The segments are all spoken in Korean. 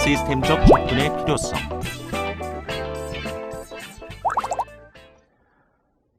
시스템적 접근의 필요성.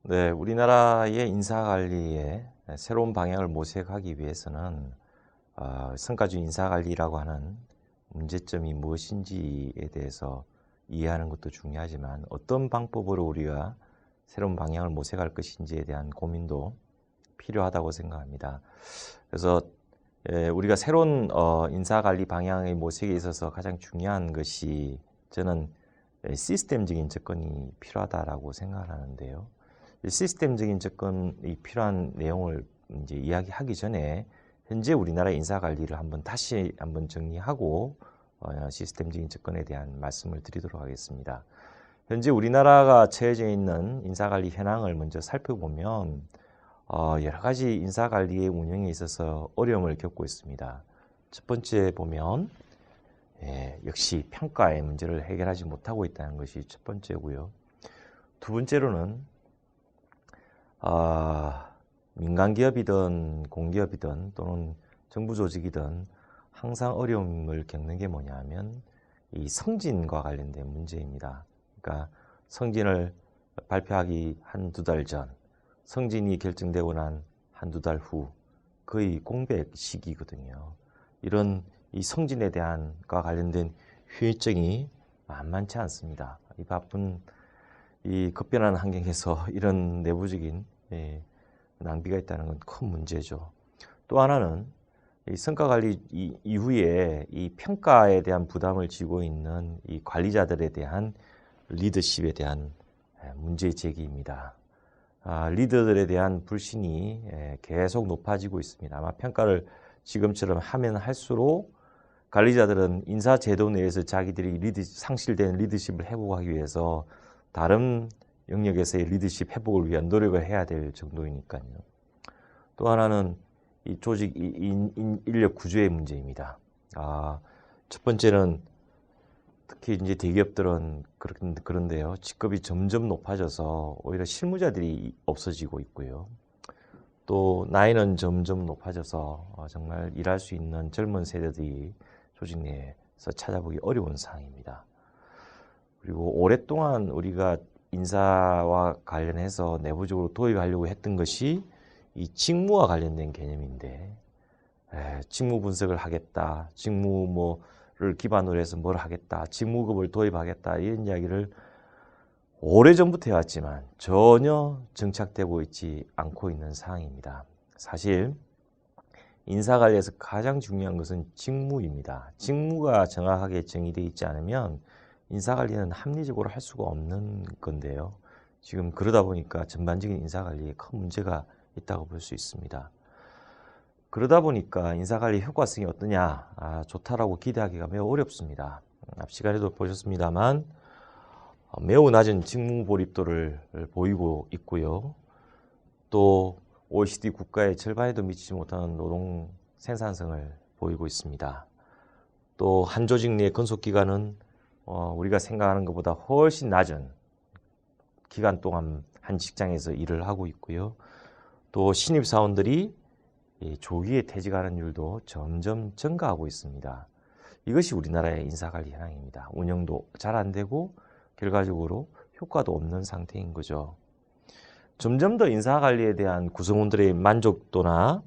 네, 우리나라의 인사관리에 새로운 방향을 모색하기 위해서는 성과주의 인사관리라고 하는 문제점이 무엇인지에 대해서 이해하는 것도 중요하지만 어떤 방법으로 우리가 새로운 방향을 모색할 것인지에 대한 고민도 필요하다고 생각합니다. 그래서 우리가 새로운 인사관리 방향의 모색에 있어서 가장 중요한 것이 저는 시스템적인 접근이 필요하다라고 생각하는데요. 시스템적인 접근이 필요한 내용을 이제 이야기하기 전에 현재 우리나라 인사관리를 다시 한번 정리하고 시스템적인 접근에 대한 말씀을 드리도록 하겠습니다. 현재 우리나라가 처해져 있는 인사관리 현황을 먼저 살펴보면 여러 가지 인사관리의 운영에 있어서 어려움을 겪고 있습니다. 첫 번째 보면 역시 평가의 문제를 해결하지 못하고 있다는 것이 첫 번째고요. 두 번째로는 민간기업이든 공기업이든 또는 정부 조직이든 항상 어려움을 겪는 게 뭐냐면 이 성진과 관련된 문제입니다. 그러니까 성진을 발표하기 한두 달 전, 성진이 결정되고 난 한두 달 후 거의 공백 시기거든요. 이런 이 성진에 대한과 관련된 효율성이 만만치 않습니다. 이 바쁜 이 급변하는 환경에서 이런 내부적인 낭비가 있다는 건 큰 문제죠. 또 하나는 이 성과관리 이후에 이 평가에 대한 부담을 지고 있는 이 관리자들에 대한 리더십에 대한 문제 제기입니다. 리더들에 대한 불신이 계속 높아지고 있습니다. 아마 평가를 지금처럼 하면 할수록 관리자들은 인사제도 내에서 자기들이 상실된 리더십을 회복하기 위해서 다른 영역에서의 리더십 회복을 위한 노력을 해야 될 정도이니까요. 또 하나는 이 조직 인력 구조의 문제입니다. 첫 번째는 특히 이제 대기업들은 그런데요. 직급이 점점 높아져서 오히려 실무자들이 없어지고 있고요. 또 나이는 점점 높아져서 정말 일할 수 있는 젊은 세대들이 조직 내에서 찾아보기 어려운 상황입니다. 그리고 오랫동안 우리가 인사와 관련해서 내부적으로 도입하려고 했던 것이 이 직무와 관련된 개념인데 직무 분석을 하겠다, 직무를 기반으로 해서 뭘 하겠다, 직무급을 도입하겠다 이런 이야기를 오래전부터 해왔지만 전혀 정착되고 있지 않고 있는 상황입니다. 사실 인사관리에서 가장 중요한 것은 직무입니다. 직무가 정확하게 정의되어 있지 않으면 인사관리는 합리적으로 할 수가 없는 건데요. 지금 그러다 보니까 전반적인 인사관리에 큰 문제가 있다고 볼 수 있습니다. 그러다 보니까 인사관리 효과성이 어떠냐, 좋다라고 기대하기가 매우 어렵습니다. 앞 시간에도 보셨습니다만 매우 낮은 직무 몰입도를 보이고 있고요. 또 OECD 국가의 절반에도 미치지 못하는 노동 생산성을 보이고 있습니다. 또 한 조직 내 근속기간은 우리가 생각하는 것보다 훨씬 낮은 기간 동안 한 직장에서 일을 하고 있고요. 또 신입사원들이 조기에 퇴직하는 율도 점점 증가하고 있습니다. 이것이 우리나라의 인사관리 현황입니다. 운영도 잘 안 되고 결과적으로 효과도 없는 상태인 거죠. 점점 더 인사관리에 대한 구성원들의 만족도나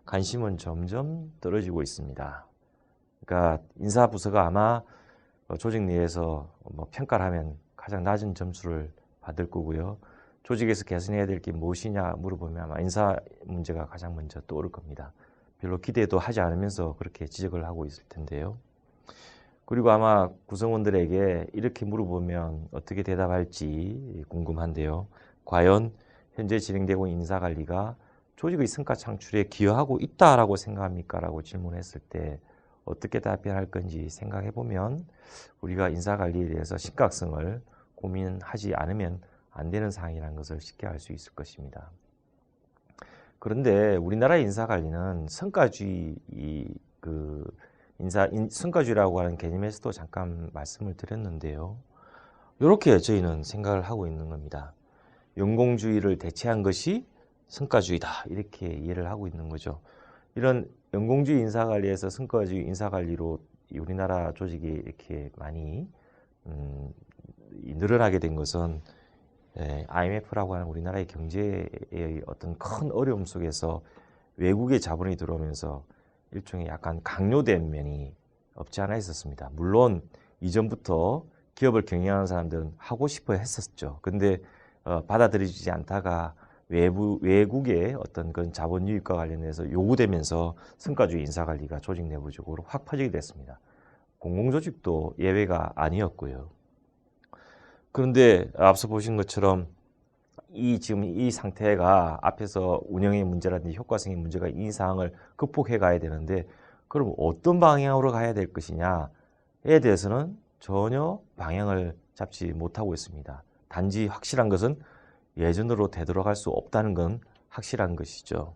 관심은 점점 떨어지고 있습니다. 그러니까 인사부서가 아마 조직 내에서 평가를 하면 가장 낮은 점수를 받을 거고요. 조직에서 개선해야 될 게 무엇이냐 물어보면 아마 인사 문제가 가장 먼저 떠오를 겁니다. 별로 기대도 하지 않으면서 그렇게 지적을 하고 있을 텐데요. 그리고 아마 구성원들에게 이렇게 물어보면 어떻게 대답할지 궁금한데요. 과연 현재 진행되고 있는 인사관리가 조직의 성과 창출에 기여하고 있다라고 생각합니까? 라고 질문했을 때 어떻게 답변할 건지 생각해 보면 우리가 인사관리에 대해서 심각성을 고민하지 않으면 안 되는 상황이라는 것을 쉽게 알 수 있을 것입니다. 그런데 우리나라의 인사관리는 성과주의라고 하는 개념에서도 잠깐 말씀을 드렸는데요. 이렇게 저희는 생각을 하고 있는 겁니다. 연공주의를 대체한 것이 성과주의다 이렇게 이해를 하고 있는 거죠. 이런 연공주의 인사관리에서 성과주의 인사관리로 이 우리나라 조직이 이렇게 많이 늘어나게 된 것은 IMF라고 하는 우리나라의 경제의 어떤 큰 어려움 속에서 외국의 자본이 들어오면서 일종의 약간 강요된 면이 없지 않아 있었습니다. 물론 이전부터 기업을 경영하는 사람들은 하고 싶어 했었죠. 근데 받아들이지 않다가 외국의 어떤 그런 자본 유입과 관련해서 요구되면서 성과주의 인사관리가 조직 내부적으로 확 퍼지게 됐습니다. 공공조직도 예외가 아니었고요. 그런데 앞서 보신 것처럼 지금 이 상태가 앞에서 운영의 문제라든지 효과성의 문제가 이 사항을 극복해 가야 되는데 그럼 어떤 방향으로 가야 될 것이냐에 대해서는 전혀 방향을 잡지 못하고 있습니다. 단지 확실한 것은 예전으로 되돌아갈 수 없다는 건 확실한 것이죠.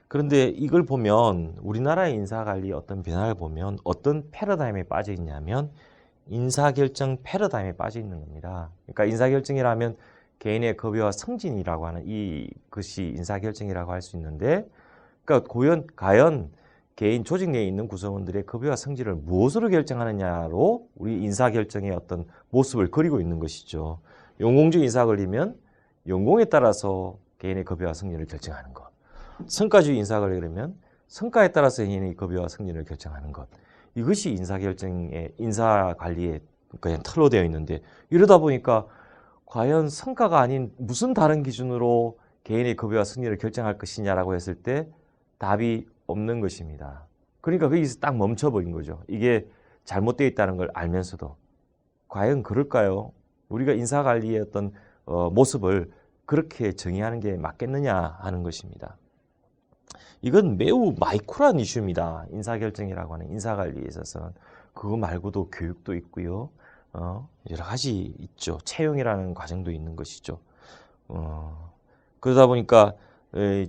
그런데 이걸 보면 우리나라의 인사관리 어떤 변화를 보면 어떤 패러다임에 빠져 있냐면 인사결정 패러다임에 빠져 있는 겁니다. 그러니까 인사결정이라면 개인의 급여와 승진이라고 하는 이것이 인사결정이라고 할 수 있는데 그러니까 과연 개인 조직 내에 있는 구성원들의 급여와 승진을 무엇으로 결정하느냐로 우리 인사결정의 어떤 모습을 그리고 있는 것이죠. 연공주의 인사관리면 연공에 따라서 개인의 급여와 승진을 결정하는 것. 성과주의 인사관리라면 성과에 따라서 개인의 급여와 승진을 결정하는 것. 이것이 인사관리의 그냥 틀로 되어 있는데 이러다 보니까 과연 성과가 아닌 무슨 다른 기준으로 개인의 급여와 승진을 결정할 것이냐라고 했을 때 답이 없는 것입니다. 그러니까 거기서 딱 멈춰버린 거죠. 이게 잘못되어 있다는 걸 알면서도 과연 그럴까요? 우리가 인사관리의 어떤 모습을 그렇게 정의하는 게 맞겠느냐 하는 것입니다. 이건 매우 마이크로한 이슈입니다. 인사결정이라고 하는 인사관리에 있어서는. 그거 말고도 교육도 있고요. 여러 가지 있죠. 채용이라는 과정도 있는 것이죠. 그러다 보니까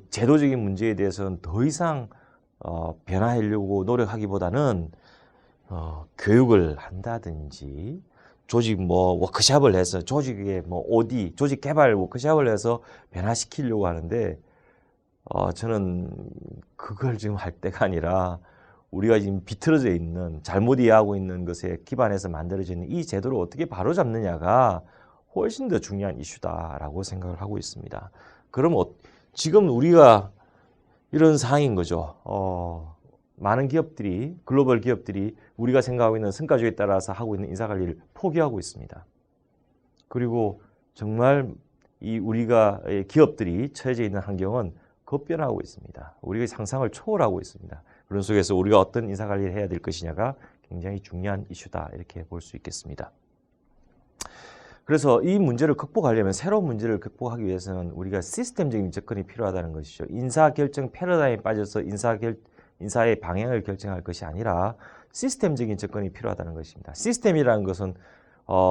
제도적인 문제에 대해서는 더 이상 변화하려고 노력하기보다는 교육을 한다든지 조직 워크숍을 해서 조직의 OD, 조직 개발 워크숍을 해서 변화시키려고 하는데 저는 그걸 지금 할 때가 아니라 우리가 지금 비틀어져 있는 잘못 이해하고 있는 것에 기반해서 만들어져 있는 이 제도를 어떻게 바로잡느냐가 훨씬 더 중요한 이슈다라고 생각을 하고 있습니다. 그럼 지금 우리가 이런 상황인 거죠. 많은 기업들이, 글로벌 기업들이 우리가 생각하고 있는 성과주의에 따라서 하고 있는 인사관리를 포기하고 있습니다. 그리고 정말 우리가 기업들이 처해져 있는 환경은 급변하고 있습니다. 우리의 상상을 초월하고 있습니다. 그런 속에서 우리가 어떤 인사관리를 해야 될 것이냐가 굉장히 중요한 이슈다 이렇게 볼 수 있겠습니다. 그래서 이 문제를 극복하려면 새로운 문제를 극복하기 위해서는 우리가 시스템적인 접근이 필요하다는 것이죠. 인사결정 패러다임에 빠져서 인사의 방향을 결정할 것이 아니라 시스템적인 접근이 필요하다는 것입니다. 시스템이라는 것은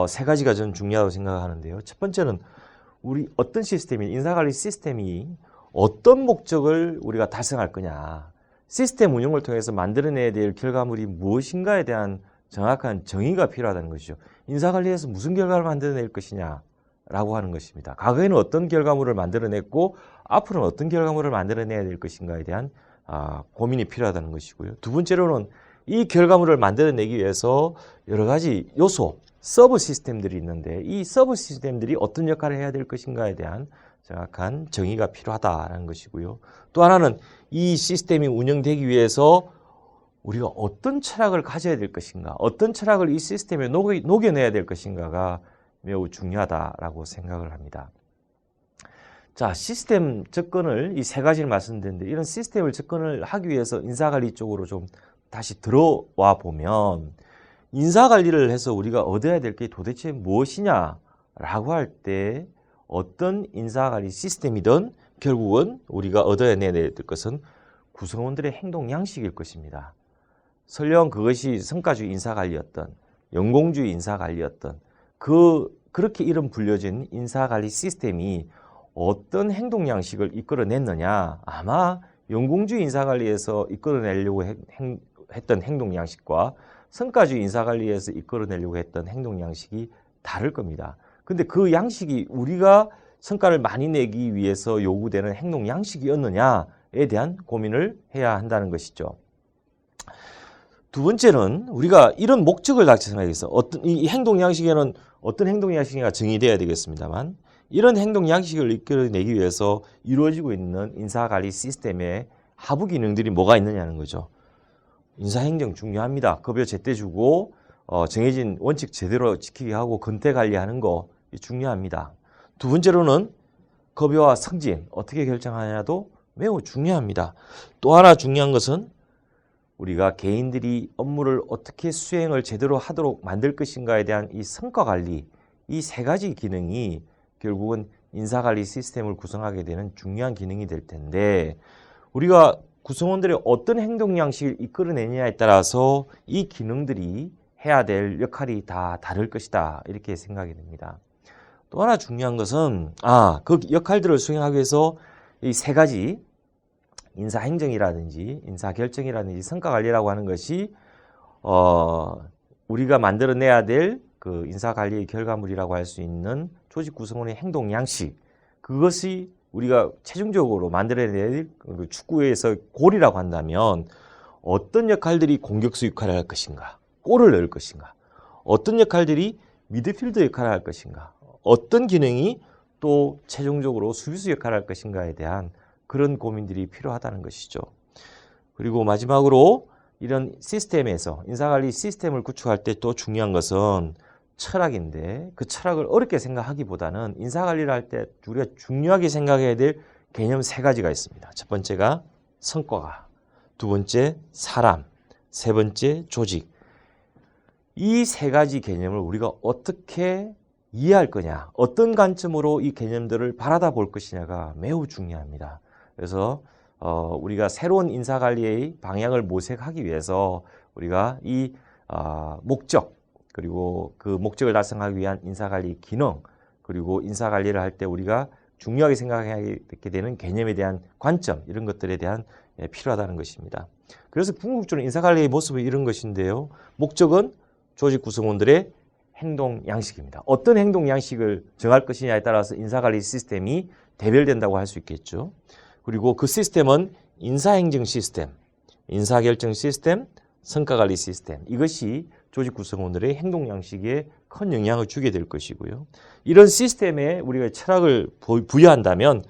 세 가지가 저는 중요하다고 생각하는데요. 첫 번째는 우리 어떤 시스템이 인사관리 시스템이 어떤 목적을 우리가 달성할 거냐, 시스템 운영을 통해서 만들어내야 될 결과물이 무엇인가에 대한 정확한 정의가 필요하다는 것이죠. 인사관리에서 무슨 결과를 만들어낼 것이냐라고 하는 것입니다. 과거에는 어떤 결과물을 만들어냈고 앞으로는 어떤 결과물을 만들어내야 될 것인가에 대한 고민이 필요하다는 것이고요. 두 번째로는 이 결과물을 만들어내기 위해서 여러 가지 요소, 서브 시스템들이 있는데 이 서브 시스템들이 어떤 역할을 해야 될 것인가에 대한 정확한 정의가 필요하다는 것이고요. 또 하나는 이 시스템이 운영되기 위해서 우리가 어떤 철학을 가져야 될 것인가, 어떤 철학을 이 시스템에 녹여내야 될 것인가가 매우 중요하다라고 생각을 합니다. 자, 시스템 접근을 이 세 가지를 말씀드렸는데 이런 시스템을 접근을 하기 위해서 인사관리 쪽으로 좀 다시 들어와 보면 인사관리를 해서 우리가 얻어야 될 게 도대체 무엇이냐라고 할 때 어떤 인사관리 시스템이든 결국은 우리가 얻어내야 될 것은 구성원들의 행동 양식일 것입니다. 설령 그것이 성과주의 인사관리였던 연공주의 인사관리였던 그렇게 이름 불려진 인사관리 시스템이 어떤 행동 양식을 이끌어냈느냐, 아마 연공주의 인사관리에서 이끌어내려고 했던 행동 양식과 성과주의 인사관리에서 이끌어내려고 했던 행동 양식이 다를 겁니다. 근데 그 양식이 우리가 성과를 많이 내기 위해서 요구되는 행동 양식이었느냐에 대한 고민을 해야 한다는 것이죠. 두 번째는 우리가 이런 목적을 달성하기 위해서 어떤 이 행동 양식에는 어떤 행동 양식이 정의되어야 되겠습니다만 이런 행동 양식을 이끌어내기 위해서 이루어지고 있는 인사관리 시스템의 하부 기능들이 뭐가 있느냐는 거죠. 인사행정 중요합니다. 급여 제때 주고 정해진 원칙 제대로 지키게 하고 건태 관리하는 거 중요합니다. 두 번째로는 급여와 승진 어떻게 결정하냐도 매우 중요합니다. 또 하나 중요한 것은 우리가 개인들이 업무를 어떻게 수행을 제대로 하도록 만들 것인가에 대한 이 성과 관리, 이 세 가지 기능이 결국은 인사관리 시스템을 구성하게 되는 중요한 기능이 될 텐데 우리가 구성원들의 어떤 행동 양식을 이끌어내느냐에 따라서 이 기능들이 해야 될 역할이 다 다를 것이다 이렇게 생각이 됩니다. 또 하나 중요한 것은 그 역할들을 수행하기 위해서 이 세 가지 인사행정이라든지 인사결정이라든지 성과관리라고 하는 것이 우리가 만들어내야 될 그 인사관리의 결과물이라고 할 수 있는 조직 구성원의 행동 양식 그것이 우리가 최종적으로 만들어내야 될 축구에서 골이라고 한다면 어떤 역할들이 공격수 역할을 할 것인가 골을 넣을 것인가 어떤 역할들이 미드필더 역할을 할 것인가 어떤 기능이 또 최종적으로 수비수 역할을 할 것인가에 대한 그런 고민들이 필요하다는 것이죠. 그리고 마지막으로 이런 시스템에서 인사관리 시스템을 구축할 때 또 중요한 것은 철학인데 그 철학을 어렵게 생각하기보다는 인사관리를 할 때 우리가 중요하게 생각해야 될 개념 세 가지가 있습니다. 첫 번째가 성과가, 두 번째 사람, 세 번째 조직. 이 세 가지 개념을 우리가 어떻게 이해할 거냐, 어떤 관점으로 이 개념들을 바라다 볼 것이냐가 매우 중요합니다. 그래서 우리가 새로운 인사관리의 방향을 모색하기 위해서 우리가 이 목적 그리고 그 목적을 달성하기 위한 인사관리 기능 그리고 인사관리를 할 때 우리가 중요하게 생각하게 되는 개념에 대한 관점 이런 것들에 대한 필요하다는 것입니다. 그래서 궁극적으로 인사관리의 모습은 이런 것인데요. 목적은 조직 구성원들의 행동 양식입니다. 어떤 행동 양식을 정할 것이냐에 따라서 인사관리 시스템이 대별된다고 할 수 있겠죠. 그리고 그 시스템은 인사행정 시스템, 인사결정 시스템, 성과관리 시스템 이것이 조직 구성원들의 행동 양식에 큰 영향을 주게 될 것이고요. 이런 시스템에 우리가 철학을 부여한다면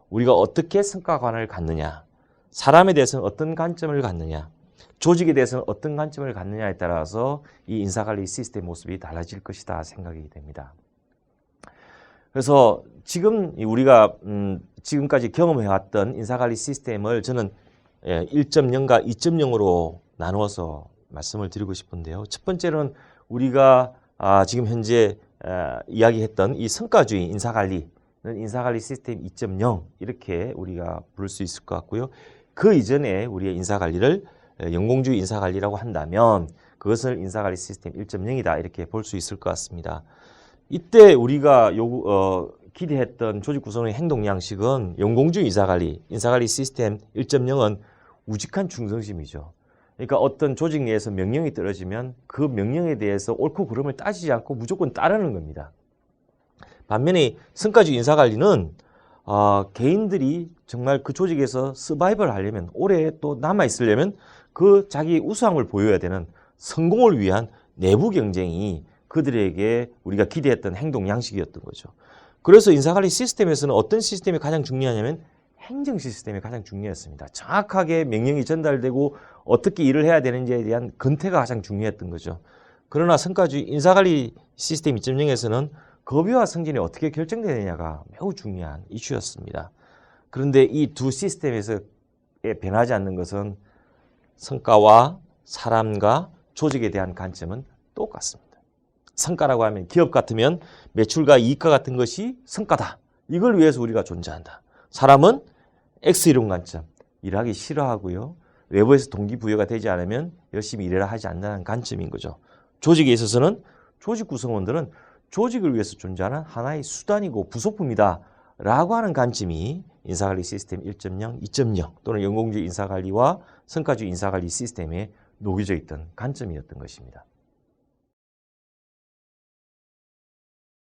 우리가 어떻게 성과관을 갖느냐, 사람에 대해서는 어떤 관점을 갖느냐, 조직에 대해서는 어떤 관점을 갖느냐에 따라서 이 인사관리 시스템 모습이 달라질 것이다 생각이 됩니다. 그래서 지금 우리가 지금까지 경험해왔던 인사관리 시스템을 저는 1.0과 2.0으로 나누어서 말씀을 드리고 싶은데요. 첫 번째는 우리가 지금 현재 이야기했던 이 성과주의 인사관리는 인사관리 시스템 2.0 이렇게 우리가 부를 수 있을 것 같고요. 그 이전에 우리의 인사관리를 영공주의 인사관리라고 한다면 그것을 인사관리 시스템 1.0이다 이렇게 볼 수 있을 것 같습니다. 이때 우리가 기대했던 조직 구성의 행동 양식은 영공주의 인사관리 시스템 1.0은 우직한 충성심이죠. 그러니까 어떤 조직 내에서 명령이 떨어지면 그 명령에 대해서 옳고 그름을 따지지 않고 무조건 따르는 겁니다. 반면에 성과주의 인사관리는 개인들이 정말 그 조직에서 서바이벌 하려면 오래 또 남아있으려면 그 자기 우수함을 보여야 되는 성공을 위한 내부 경쟁이 그들에게 우리가 기대했던 행동 양식이었던 거죠. 그래서 인사관리 시스템에서는 어떤 시스템이 가장 중요하냐면 행정 시스템이 가장 중요했습니다. 정확하게 명령이 전달되고 어떻게 일을 해야 되는지에 대한 건태가 가장 중요했던 거죠. 그러나 성과주의 인사관리 시스템 2.0에서는 급여와 승진이 어떻게 결정되느냐가 매우 중요한 이슈였습니다. 그런데 이 두 시스템에서 변하지 않는 것은 성과와 사람과 조직에 대한 관점은 똑같습니다. 성과라고 하면 기업 같으면 매출과 이익과 같은 것이 성과다. 이걸 위해서 우리가 존재한다. 사람은 X이론 관점, 일하기 싫어하고요. 외부에서 동기부여가 되지 않으면 열심히 일해라 하지 않는다는 관점인 거죠. 조직에 있어서는 조직 구성원들은 조직을 위해서 존재하는 하나의 수단이고 부속품이다 라고 하는 관점이 인사관리 시스템 1.0, 2.0 또는 영공주의 인사관리와 성과주의 인사관리 시스템에 녹여져 있던 관점이었던 것입니다.